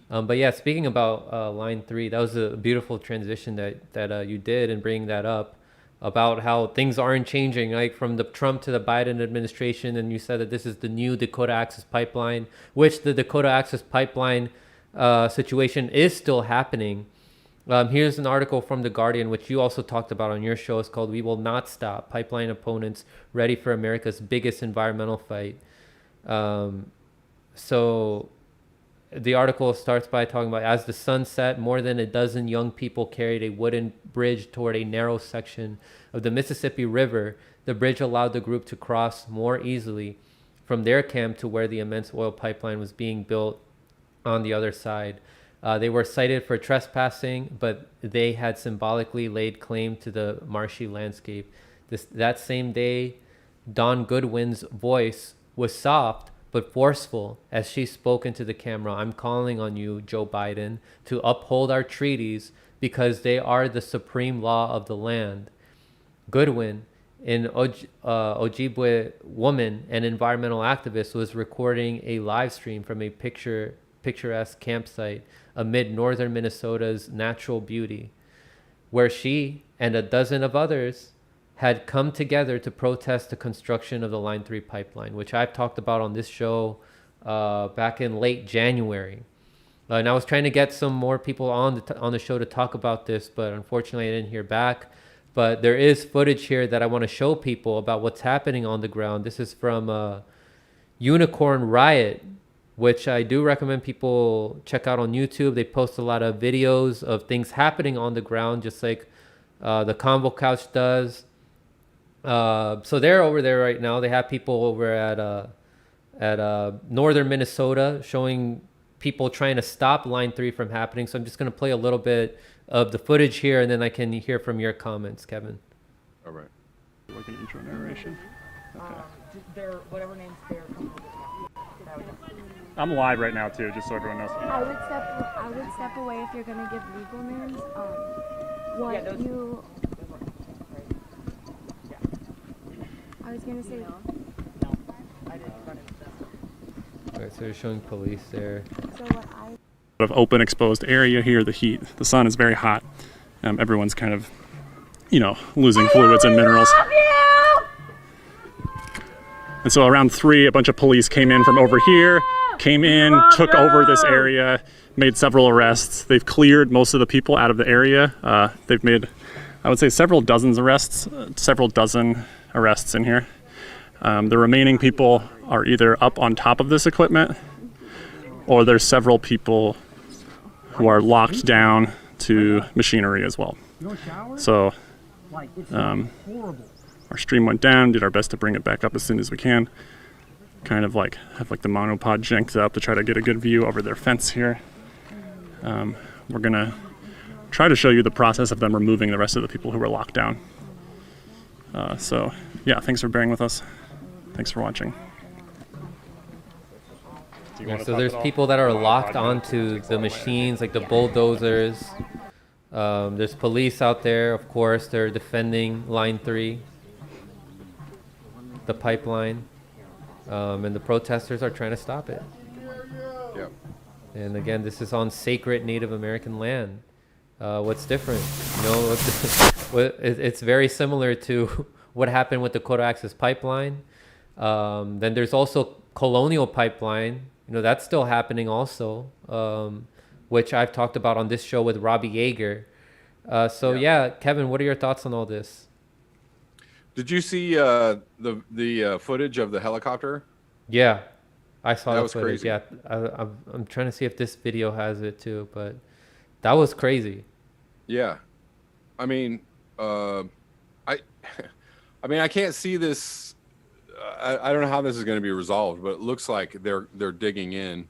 But yeah, speaking about line three, that was a beautiful transition that you did in bringing that up about how things aren't changing, like from the Trump to the Biden administration. And you said that this is the new Dakota Access Pipeline, which the Dakota Access Pipeline situation is still happening. Here's an article from The Guardian, which you also talked about on your show. It's called "We Will Not Stop: Pipeline Opponents Ready for America's Biggest Environmental Fight." Um, so the article starts by talking about, as the sun set, more than a dozen young people carried a wooden bridge toward a narrow section of the Mississippi River. The bridge allowed the group to cross more easily from their camp to where the immense oil pipeline was being built on the other side. They were cited for trespassing, but they had symbolically laid claim to the marshy landscape. That same day, Dawn Goodwin's voice was soft but forceful as she spoke into the camera. I'm calling on you, Joe Biden, to uphold our treaties because they are the supreme law of the land. Goodwin, an Ojibwe woman and environmental activist, was recording a live stream from a picturesque campsite amid northern Minnesota's natural beauty, where she and a dozen of others had come together to protest the construction of the Line 3 pipeline, which I've talked about on this show back in late January. And I was trying to get some more people on the show to talk about this, but unfortunately I didn't hear back. But there is footage here that I want to show people about what's happening on the ground. This is from Unicorn Riot, which I do recommend people check out on YouTube. They post a lot of videos of things happening on the ground, just like the Convo Couch does. So they're over there right now. They have people over at northern Minnesota showing people trying to stop Line 3 from happening. So I'm just going to play a little bit of the footage here, and then I can hear from your comments, Kevin. All right. Like an intro narration. Okay. Whatever names they're comfortable with. I'm live right now too, just so everyone knows. I would step away if you're gonna give legal names. I was gonna say. All right, so they're showing police there. So what I. Of open exposed area here, the sun is very hot. Everyone's kind of, losing fluids and minerals. And so around 3, a bunch of police came in from over here, took over this area, made several arrests. They've cleared most of the people out of the area. They've made, I would say, several dozen arrests in here. The remaining people are either up on top of this equipment, or there's several people who are locked down to machinery as well. So our stream went down, did our best to bring it back up as soon as we can. Kind of like have the monopod janked up to try to get a good view over their fence here. We're gonna try to show you the process of them removing the rest of the people who were locked down. So yeah, thanks for bearing with us. Thanks for watching. Yeah, so there's people that are locked onto the machines, like the bulldozers. There's police out there, of course. They're defending Line 3, the pipeline. And the protesters are trying to stop it. Yep. And again, this is on sacred Native American land. What's different? It's very similar to what happened with the Dakota Access Pipeline. Then there's also Colonial Pipeline. That's still happening also, which I've talked about on this show with Robbie Yeager. Yeah, Kevin, what are your thoughts on all this? Did you see the footage of the helicopter? Yeah, I saw that the was footage. crazy. Yeah, I'm trying to see if this video has it too, but that was crazy. Yeah, I mean, I can't see this. I don't know how this is going to be resolved, but it looks like they're digging in.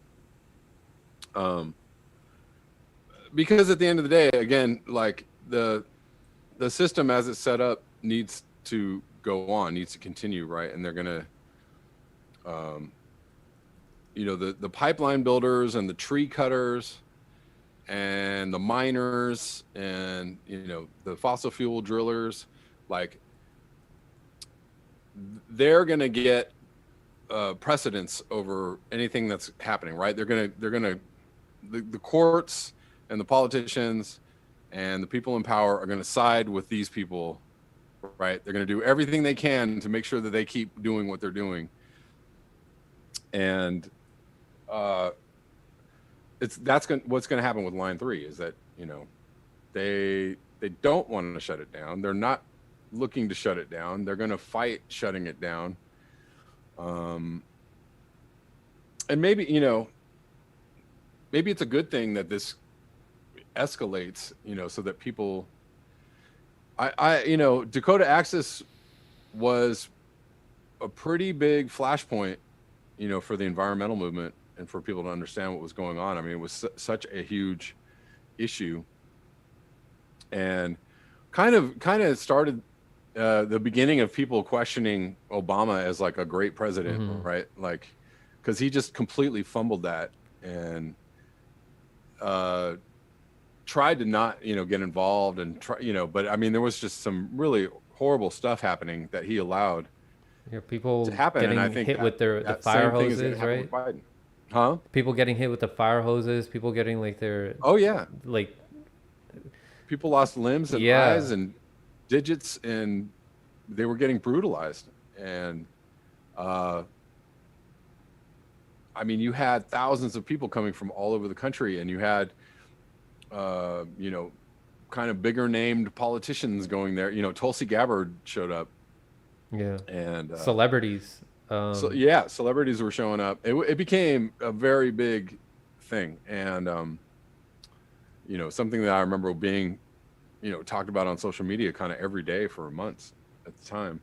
Because at the end of the day, again, like the system as it's set up needs to go on, needs to continue, right? And they're gonna, the pipeline builders and the tree cutters and the miners and the fossil fuel drillers, like they're gonna get precedence over anything that's happening, right? The courts and the politicians and the people in power are going to side with these people, right? They're going to do everything they can to make sure that they keep doing what they're doing. And what's going to happen with Line 3 is that, they don't want to shut it down. They're not looking to shut it down. They're going to fight shutting it down. And maybe it's a good thing that this escalates, so that people, Dakota Access was a pretty big flashpoint, for the environmental movement and for people to understand what was going on. I mean, it was such a huge issue, and kind of started the beginning of people questioning Obama as like a great president, right? Like, because he just completely fumbled that and tried to not, get involved and try, but I mean, there was just some really horrible stuff happening that he allowed people to happen. getting And I think hit with the fire hoses, right? Huh? People getting hit with the fire hoses, people getting like their, Oh yeah. like, People lost limbs and eyes and digits, and they were getting brutalized. And I mean, you had thousands of people coming from all over the country, and you had kind of bigger named politicians going there. Tulsi Gabbard showed up. Yeah. And celebrities. Celebrities were showing up. It became a very big thing, and something that I remember being talked about on social media kind of every day for months at the time.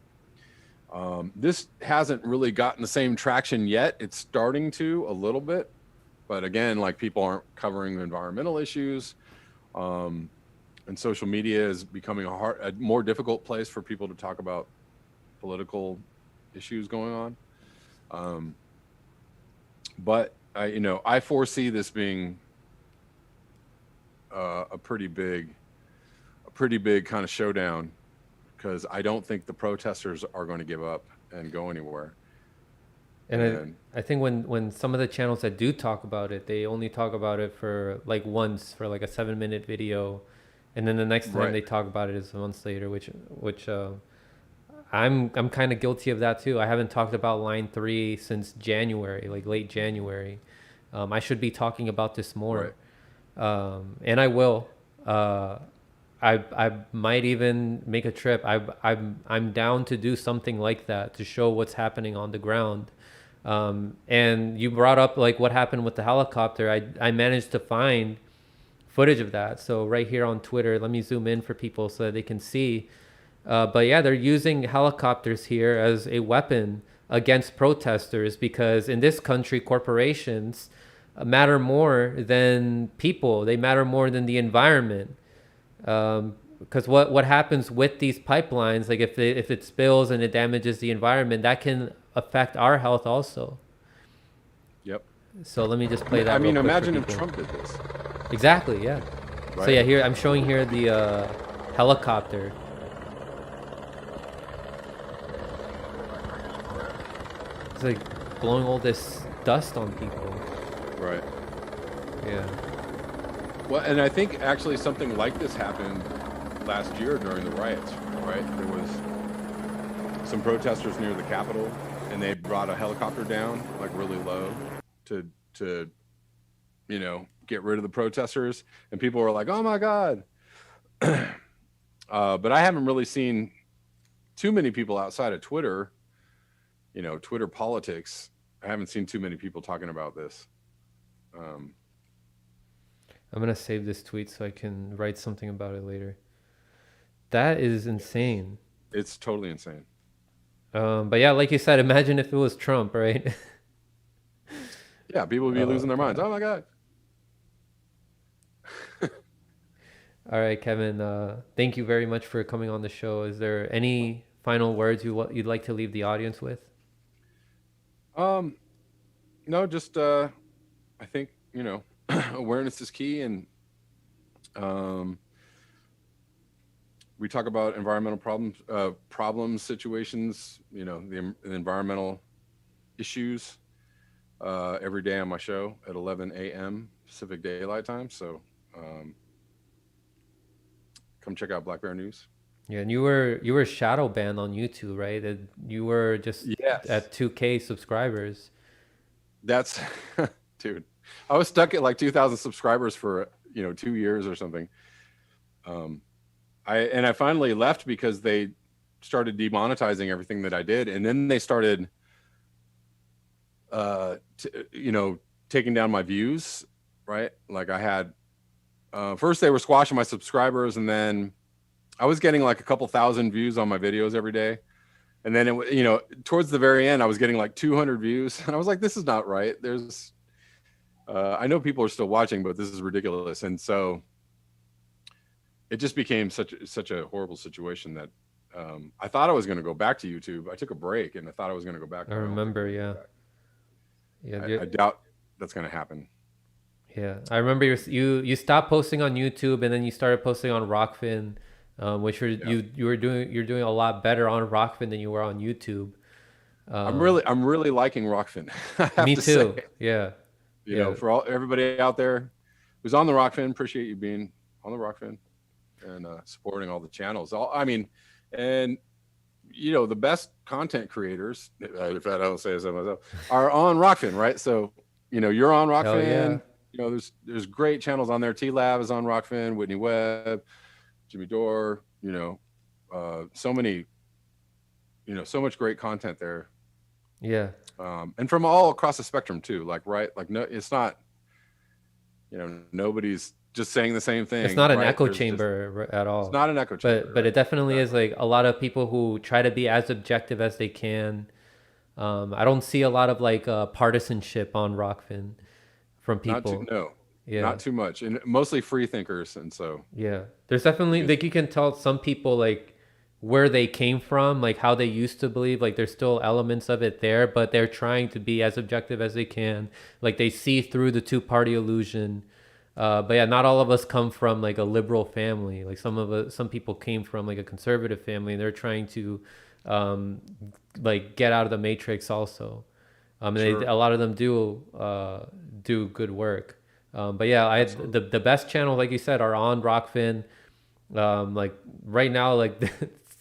This hasn't really gotten the same traction yet. It's starting to a little bit, but again, like, people aren't covering environmental issues, and social media is becoming a more difficult place for people to talk about political issues going on. But I foresee this being a pretty big kind of showdown, because I don't think the protesters are going to give up and go anywhere. And I think when some of the channels that do talk about it, they only talk about it for like once, for like a 7-minute video, and then the next time they talk about it is months later, which I'm kind of guilty of that too. I haven't talked about Line 3 since January, like late January. I should be talking about this more, and I will. I might even make a trip. I'm down to do something like that to show what's happening on the ground. And you brought up like what happened with the helicopter. I managed to find footage of that. So right here on Twitter, let me zoom in for people so that they can see. But yeah, they're using helicopters here as a weapon against protesters, because in this country, corporations matter more than people. They matter more than the environment. Because what happens with these pipelines, like if it spills and it damages the environment, that can affect our health also. Yep. So let me just play that. I mean, real quick imagine for if people. Trump did this. Exactly. Yeah. Right? So yeah, here I'm showing here the helicopter. It's like blowing all this dust on people. Right. Yeah. Well, and I think actually something like this happened last year during the riots, right? There was some protesters near the Capitol, and they brought a helicopter down, like really low, to get rid of the protesters, and people were like, "Oh my God!" But I haven't really seen too many people outside of Twitter, Twitter politics. I haven't seen too many people talking about this. I'm gonna save this tweet so I can write something about it later. That is insane. It's totally insane. But yeah, like you said, imagine if it was Trump, right? Yeah, people would be losing their minds. Oh my God. All right, Kevin. Thank you very much for coming on the show. Is there any final words you'd like to leave the audience with? Um, no, just I think awareness is key, and um, we talk about environmental problems, situations, the environmental issues every day on my show at 11 a.m. Pacific Daylight Time. So come check out Black Bear News. Yeah, and you were shadow banned on YouTube, right? You were just Yes. at 2K subscribers. That's dude. I was stuck at like 2,000 subscribers for 2 years or something. I finally left because they started demonetizing everything that I did, and then they started taking down my views, right? Like I had first they were squashing my subscribers, and then I was getting like a couple thousand views on my videos every day. And then towards the very end I was getting like 200 views, and I was like, this is not right. There's I know people are still watching, but this is ridiculous. And so it just became such a horrible situation that I thought I was going to go back to YouTube. I took a break and I thought I was going to go back. I remember, yeah. I doubt that's going to happen. Yeah, I remember you stopped posting on YouTube, and then you started posting on Rockfin, which you're doing a lot better on Rockfin than you were on YouTube. I'm really liking Rockfin. Me too. Say. Yeah. For everybody out there who's on the Rockfin, appreciate you being on the Rockfin and supporting all the channels. The best content creators, if I don't say so myself, are on Rockfin, right? So you're on Rockfin. There's great channels on there. T-Lab is on Rockfin, Whitney Webb, Jimmy Dore, so many, so much great content there. Yeah. And from all across the spectrum too, no, it's not, nobody's just saying the same thing. It's not an echo chamber at all. It's not an echo chamber. But it definitely is like a lot of people who try to be as objective as they can. I don't see a lot of like partisanship on Rockfin from people. Not too much, and mostly free thinkers. And so there's definitely like you can tell some people like where they came from, like how they used to believe, like there's still elements of it there, but they're trying to be as objective as they can. Like they see through the two-party illusion. But yeah, not all of us come from like a liberal family. Like some people came from like a conservative family, and they're trying to like get out of the matrix also. Sure. A lot of them do good work. But yeah, the best channels, like you said, are on Rockfin. Like right now, like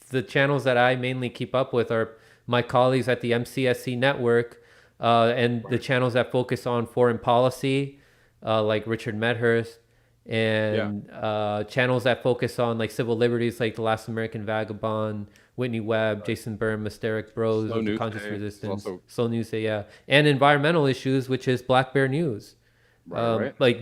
the channels that I mainly keep up with are my colleagues at the MCSC network, and the channels that focus on foreign policy, like Richard Medhurst, and channels that focus on like civil liberties, like The Last American Vagabond, Whitney Webb, Jason Byrne, Mysteric Bros, The Conscious Resistance, Slow News Day, and environmental issues, which is Black Bear News. Right. Like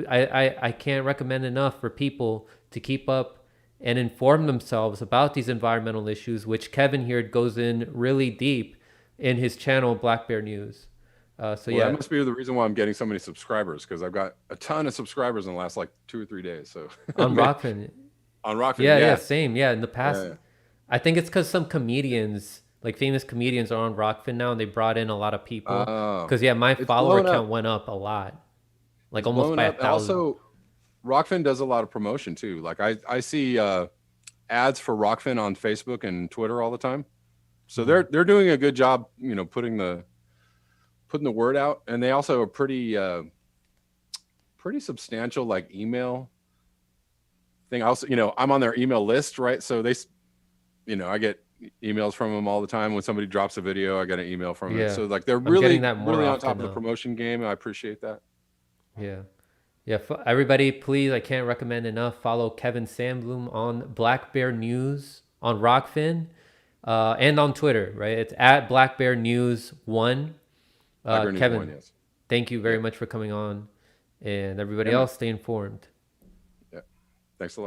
I can't recommend enough for people to keep up and inform themselves about these environmental issues, which Kevin here goes in really deep in his channel, Black Bear News. That must be the reason why I'm getting so many subscribers, because I've got a ton of subscribers in the last like 2 or 3 days. So on Rockfin. On Rockfin. Yeah, same. Yeah, in the past, I think it's because some comedians, like famous comedians, are on Rockfin now, and they brought in a lot of people. Because my follower count went up a lot, like almost by 1,000. Also, Rockfin does a lot of promotion too. Like I see ads for Rockfin on Facebook and Twitter all the time. So they're doing a good job, putting the word out. And they also are pretty substantial like email thing. Also, I'm on their email list, right? So they, I get emails from them all the time. When somebody drops a video, I get an email from them. So like they're really on top of the promotion game. I appreciate that. Yeah, everybody, please, I can't recommend enough. Follow Kevin Sandblum on Black Bear News on Rockfin, and on Twitter, right? It's at Black Bear News 1. Kevin, yes. Thank you very much for coming on, and everybody else, stay informed. Yeah, thanks a lot.